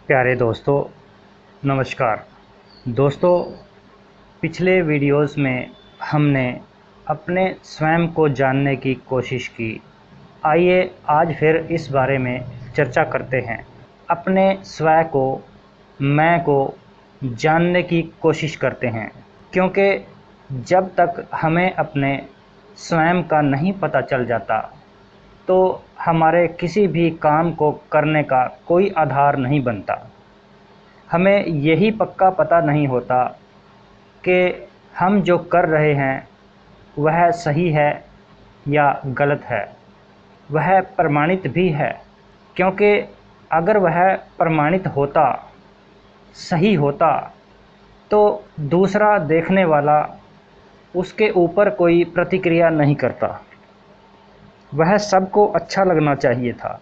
प्यारे दोस्तों, नमस्कार। दोस्तों, पिछले वीडियोस में हमने अपने स्वयं को जानने की कोशिश की। आइए आज फिर इस बारे में चर्चा करते हैं। अपने स्वयं को, मैं को जानने की कोशिश करते हैं, क्योंकि जब तक हमें अपने स्वयं का नहीं पता चल जाता तो हमारे किसी भी काम को करने का कोई आधार नहीं बनता। हमें यही पक्का पता नहीं होता कि हम जो कर रहे हैं वह सही है या गलत है, वह प्रमाणित भी है। क्योंकि अगर वह प्रमाणित होता, सही होता, तो दूसरा देखने वाला उसके ऊपर कोई प्रतिक्रिया नहीं करता। वह सबको अच्छा लगना चाहिए था।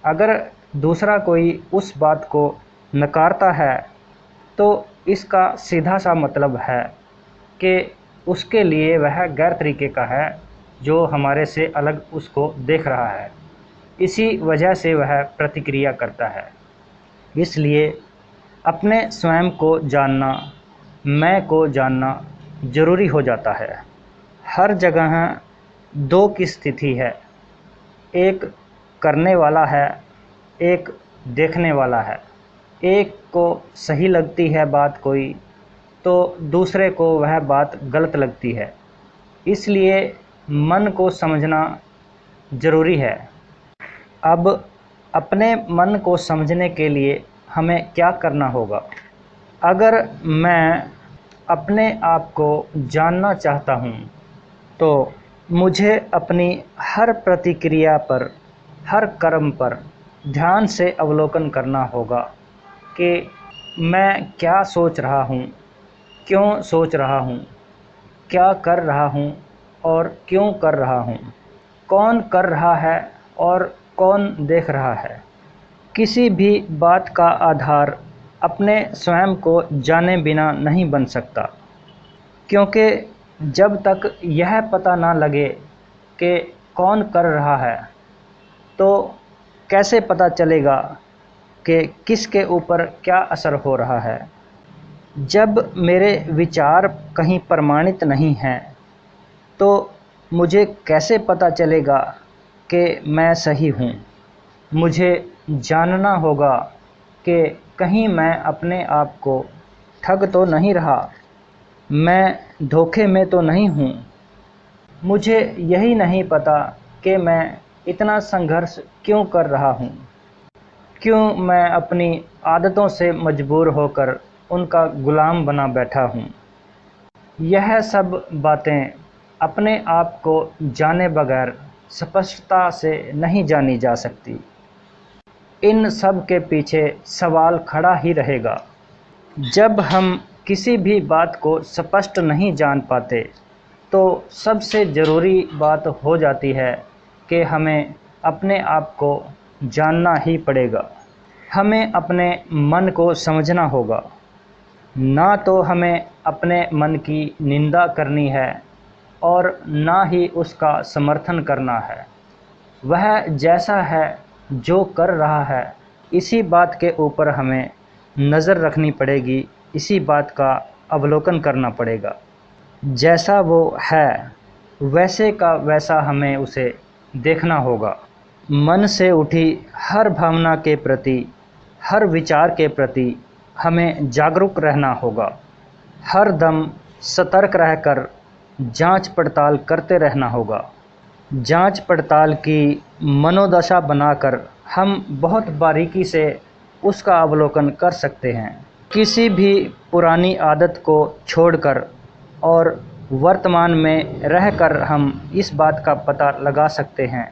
अगर दूसरा कोई उस बात को नकारता है तो इसका सीधा सा मतलब है कि उसके लिए वह गैर तरीके का है, जो हमारे से अलग उसको देख रहा है। इसी वजह से वह प्रतिक्रिया करता है। इसलिए अपने स्वयं को जानना, मैं को जानना ज़रूरी हो जाता है। हर जगह दो की स्थिति है, एक करने वाला है, एक देखने वाला है। एक को सही लगती है बात कोई, तो दूसरे को वह बात गलत लगती है। इसलिए मन को समझना ज़रूरी है। अब अपने मन को समझने के लिए हमें क्या करना होगा? अगर मैं अपने आप को जानना चाहता हूँ तो मुझे अपनी हर प्रतिक्रिया पर, हर कर्म पर ध्यान से अवलोकन करना होगा कि मैं क्या सोच रहा हूँ, क्यों सोच रहा हूँ, क्या कर रहा हूँ और क्यों कर रहा हूँ, कौन कर रहा है और कौन देख रहा है। किसी भी बात का आधार अपने स्वयं को जाने बिना नहीं बन सकता, क्योंकि जब तक यह पता ना लगे कि कौन कर रहा है तो कैसे पता चलेगा कि किसके ऊपर क्या असर हो रहा है। जब मेरे विचार कहीं प्रमाणित नहीं हैं तो मुझे कैसे पता चलेगा कि मैं सही हूँ। मुझे जानना होगा कि कहीं मैं अपने आप को ठग तो नहीं रहा, मैं धोखे में तो नहीं हूँ। मुझे यही नहीं पता कि मैं इतना संघर्ष क्यों कर रहा हूँ, क्यों मैं अपनी आदतों से मजबूर होकर उनका गुलाम बना बैठा हूँ। यह सब बातें अपने आप को जाने बगैर स्पष्टता से नहीं जानी जा सकती। इन सब के पीछे सवाल खड़ा ही रहेगा। जब हम किसी भी बात को स्पष्ट नहीं जान पाते तो सबसे ज़रूरी बात हो जाती है कि हमें अपने आप को जानना ही पड़ेगा। हमें अपने मन को समझना होगा। ना तो हमें अपने मन की निंदा करनी है और ना ही उसका समर्थन करना है। वह जैसा है, जो कर रहा है, इसी बात के ऊपर हमें नज़र रखनी पड़ेगी, इसी बात का अवलोकन करना पड़ेगा। जैसा वो है वैसे का वैसा हमें उसे देखना होगा। मन से उठी हर भावना के प्रति, हर विचार के प्रति हमें जागरूक रहना होगा। हर दम सतर्क रहकर जांच पड़ताल करते रहना होगा। जांच पड़ताल की मनोदशा बनाकर हम बहुत बारीकी से उसका अवलोकन कर सकते हैं। किसी भी पुरानी आदत को छोड़कर और वर्तमान में रहकर हम इस बात का पता लगा सकते हैं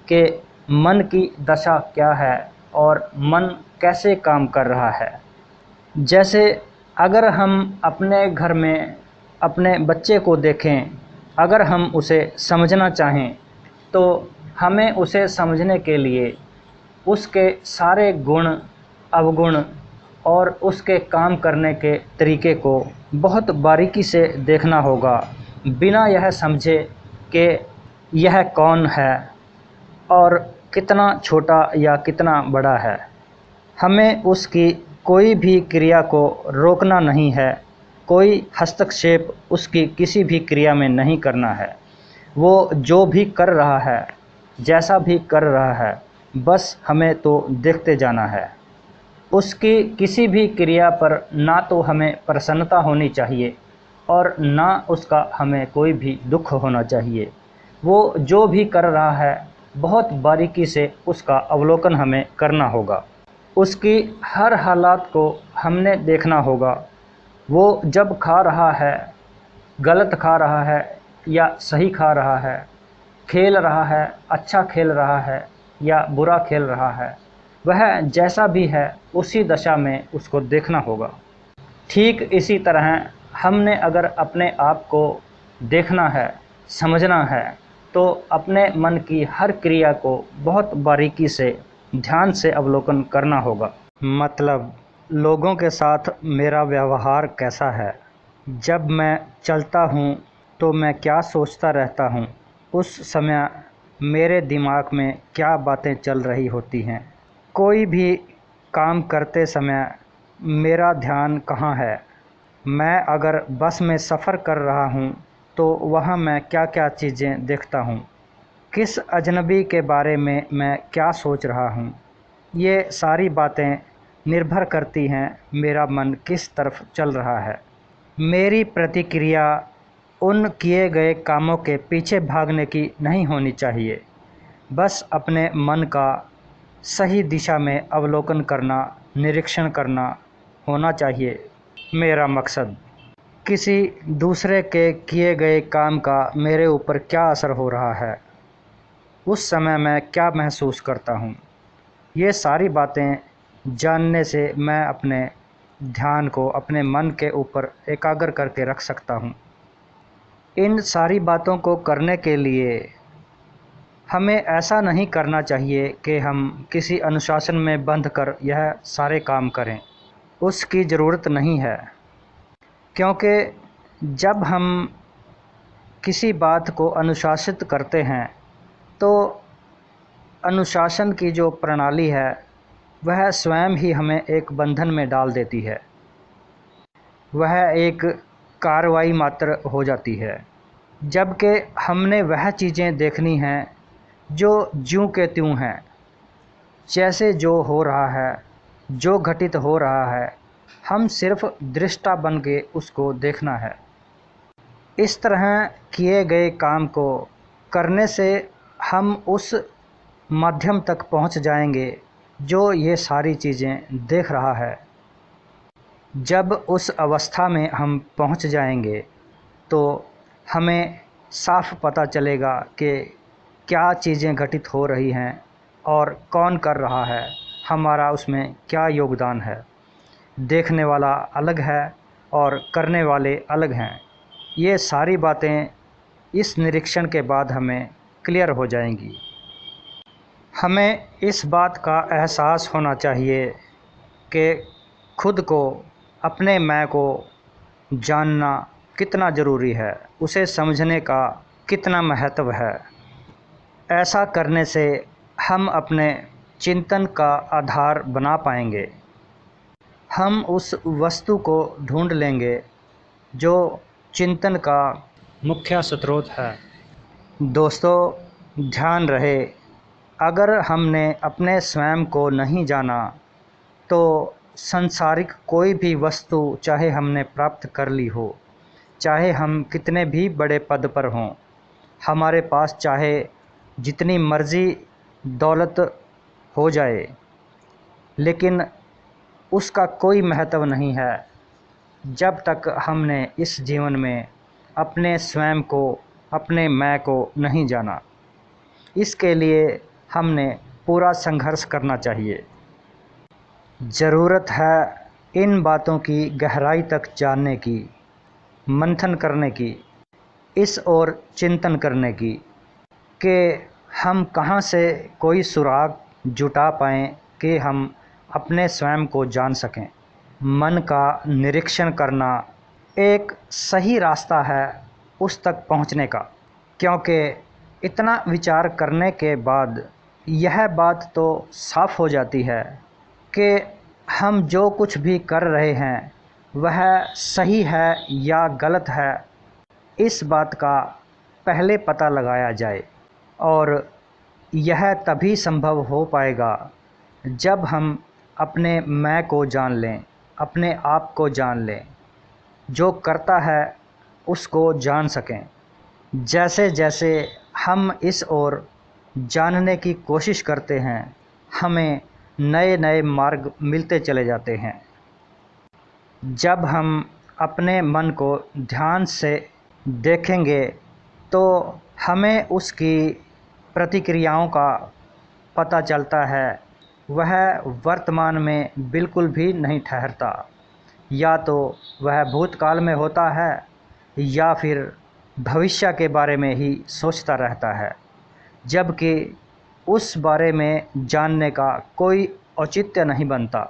कि मन की दशा क्या है और मन कैसे काम कर रहा है। जैसे अगर हम अपने घर में अपने बच्चे को देखें, अगर हम उसे समझना चाहें तो हमें उसे समझने के लिए उसके सारे गुण, अवगुण और उसके काम करने के तरीके को बहुत बारीकी से देखना होगा, बिना यह समझे कि यह कौन है और कितना छोटा या कितना बड़ा है। हमें उसकी कोई भी क्रिया को रोकना नहीं है, कोई हस्तक्षेप उसकी किसी भी क्रिया में नहीं करना है। वो जो भी कर रहा है, जैसा भी कर रहा है, बस हमें तो देखते जाना है। उसकी किसी भी क्रिया पर ना तो हमें प्रसन्नता होनी चाहिए और ना उसका हमें कोई भी दुख होना चाहिए। वो जो भी कर रहा है, बहुत बारीकी से उसका अवलोकन हमें करना होगा। उसकी हर हालात को हमने देखना होगा। वो जब खा रहा है, गलत खा रहा है या सही खा रहा है, खेल रहा है, अच्छा खेल रहा है या बुरा खेल रहा है, वह जैसा भी है उसी दशा में उसको देखना होगा। ठीक इसी तरह हमने अगर अपने आप को देखना है, समझना है, तो अपने मन की हर क्रिया को बहुत बारीकी से, ध्यान से अवलोकन करना होगा। मतलब लोगों के साथ मेरा व्यवहार कैसा है, जब मैं चलता हूँ तो मैं क्या सोचता रहता हूँ, उस समय मेरे दिमाग में क्या बातें चल रही होती हैं, कोई भी काम करते समय मेरा ध्यान कहाँ है, मैं अगर बस में सफ़र कर रहा हूँ तो वहाँ मैं क्या क्या चीज़ें देखता हूँ, किस अजनबी के बारे में मैं क्या सोच रहा हूँ। ये सारी बातें निर्भर करती हैं मेरा मन किस तरफ चल रहा है। मेरी प्रतिक्रिया उन किए गए कामों के पीछे भागने की नहीं होनी चाहिए, बस अपने मन का सही दिशा में अवलोकन करना, निरीक्षण करना होना चाहिए मेरा मकसद। किसी दूसरे के किए गए काम का मेरे ऊपर क्या असर हो रहा है, उस समय मैं क्या महसूस करता हूँ, ये सारी बातें जानने से मैं अपने ध्यान को अपने मन के ऊपर एकाग्र करके रख सकता हूँ। इन सारी बातों को करने के लिए हमें ऐसा नहीं करना चाहिए कि हम किसी अनुशासन में बंध कर यह सारे काम करें, उसकी ज़रूरत नहीं है। क्योंकि जब हम किसी बात को अनुशासित करते हैं तो अनुशासन की जो प्रणाली है वह स्वयं ही हमें एक बंधन में डाल देती है, वह एक कार्रवाई मात्र हो जाती है। जबकि हमने वह चीज़ें देखनी हैं जो ज्यों के त्यों हैं, जैसे जो हो रहा है, जो घटित हो रहा है, हम सिर्फ दृष्टा बन के उसको देखना है। इस तरह किए गए काम को करने से हम उस माध्यम तक पहुंच जाएंगे जो ये सारी चीज़ें देख रहा है। जब उस अवस्था में हम पहुंच जाएंगे तो हमें साफ पता चलेगा कि क्या चीज़ें घटित हो रही हैं और कौन कर रहा है, हमारा उसमें क्या योगदान है। देखने वाला अलग है और करने वाले अलग हैं। ये सारी बातें इस निरीक्षण के बाद हमें क्लियर हो जाएंगी। हमें इस बात का एहसास होना चाहिए कि खुद को, अपने मैं को जानना कितना ज़रूरी है, उसे समझने का कितना महत्व है। ऐसा करने से हम अपने चिंतन का आधार बना पाएंगे। हम उस वस्तु को ढूंढ लेंगे जो चिंतन का मुख्य स्रोत है। दोस्तों, ध्यान रहे, अगर हमने अपने स्वयं को नहीं जाना तो सांसारिक कोई भी वस्तु चाहे हमने प्राप्त कर ली हो, चाहे हम कितने भी बड़े पद पर हों, हमारे पास चाहे जितनी मर्ज़ी दौलत हो जाए, लेकिन उसका कोई महत्व नहीं है जब तक हमने इस जीवन में अपने स्वयं को, अपने मैं को नहीं जाना। इसके लिए हमने पूरा संघर्ष करना चाहिए। ज़रूरत है इन बातों की गहराई तक जानने की, मंथन करने की, इस ओर चिंतन करने की कि हम कहाँ से कोई सुराग जुटा पाएँ कि हम अपने स्वयं को जान सकें। मन का निरीक्षण करना एक सही रास्ता है उस तक पहुँचने का, क्योंकि इतना विचार करने के बाद यह बात तो साफ हो जाती है कि हम जो कुछ भी कर रहे हैं वह सही है या गलत है, इस बात का पहले पता लगाया जाए। और यह तभी संभव हो पाएगा जब हम अपने मैं को जान लें, अपने आप को जान लें, जो करता है उसको जान सकें। जैसे जैसे हम इस ओर जानने की कोशिश करते हैं, हमें नए नए मार्ग मिलते चले जाते हैं। जब हम अपने मन को ध्यान से देखेंगे तो हमें उसकी प्रतिक्रियाओं का पता चलता है। वह वर्तमान में बिल्कुल भी नहीं ठहरता, या तो वह भूतकाल में होता है या फिर भविष्य के बारे में ही सोचता रहता है, जबकि उस बारे में जानने का कोई औचित्य नहीं बनता।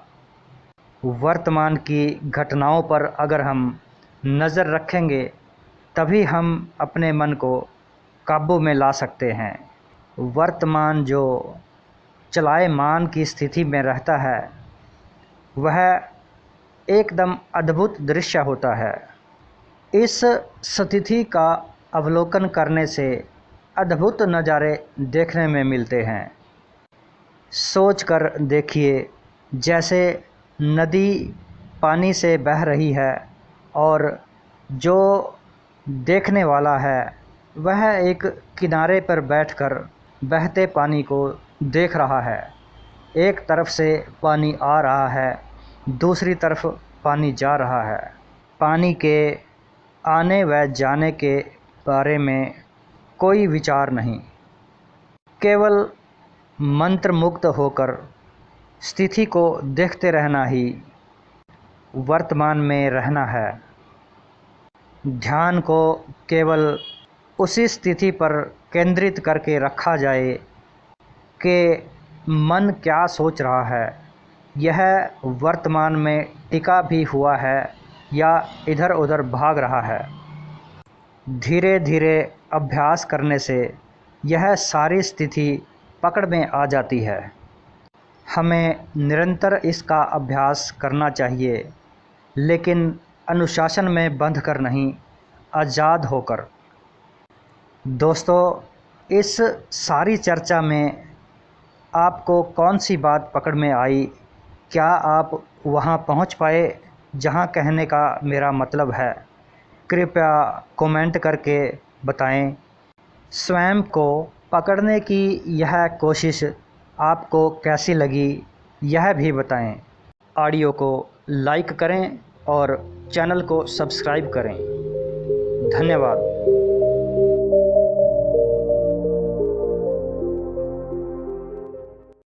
वर्तमान की घटनाओं पर अगर हम नज़र रखेंगे तभी हम अपने मन को काबू में ला सकते हैं। वर्तमान जो चलायमान की स्थिति में रहता है वह एकदम अद्भुत दृश्य होता है। इस स्थिति का अवलोकन करने से अद्भुत नज़ारे देखने में मिलते हैं। सोच कर देखिए, जैसे नदी पानी से बह रही है और जो देखने वाला है वह एक किनारे पर बैठकर बहते पानी को देख रहा है। एक तरफ से पानी आ रहा है, दूसरी तरफ पानी जा रहा है। पानी के आने व जाने के बारे में कोई विचार नहीं, केवल मंत्रमुग्ध होकर स्थिति को देखते रहना ही वर्तमान में रहना है। ध्यान को केवल उसी स्थिति पर केंद्रित करके रखा जाए कि मन क्या सोच रहा है, यह वर्तमान में टिका भी हुआ है या इधर उधर भाग रहा है। धीरे धीरे अभ्यास करने से यह सारी स्थिति पकड़ में आ जाती है। हमें निरंतर इसका अभ्यास करना चाहिए, लेकिन अनुशासन में बंध कर नहीं, आज़ाद होकर। दोस्तों, इस सारी चर्चा में आपको कौन सी बात पकड़ में आई? क्या आप वहां पहुंच पाए जहां कहने का मेरा मतलब है? कृपया कमेंट करके बताएं। स्वयं को पकड़ने की यह कोशिश आपको कैसी लगी, यह भी बताएं। ऑडियो को लाइक करें और चैनल को सब्सक्राइब करें। धन्यवाद।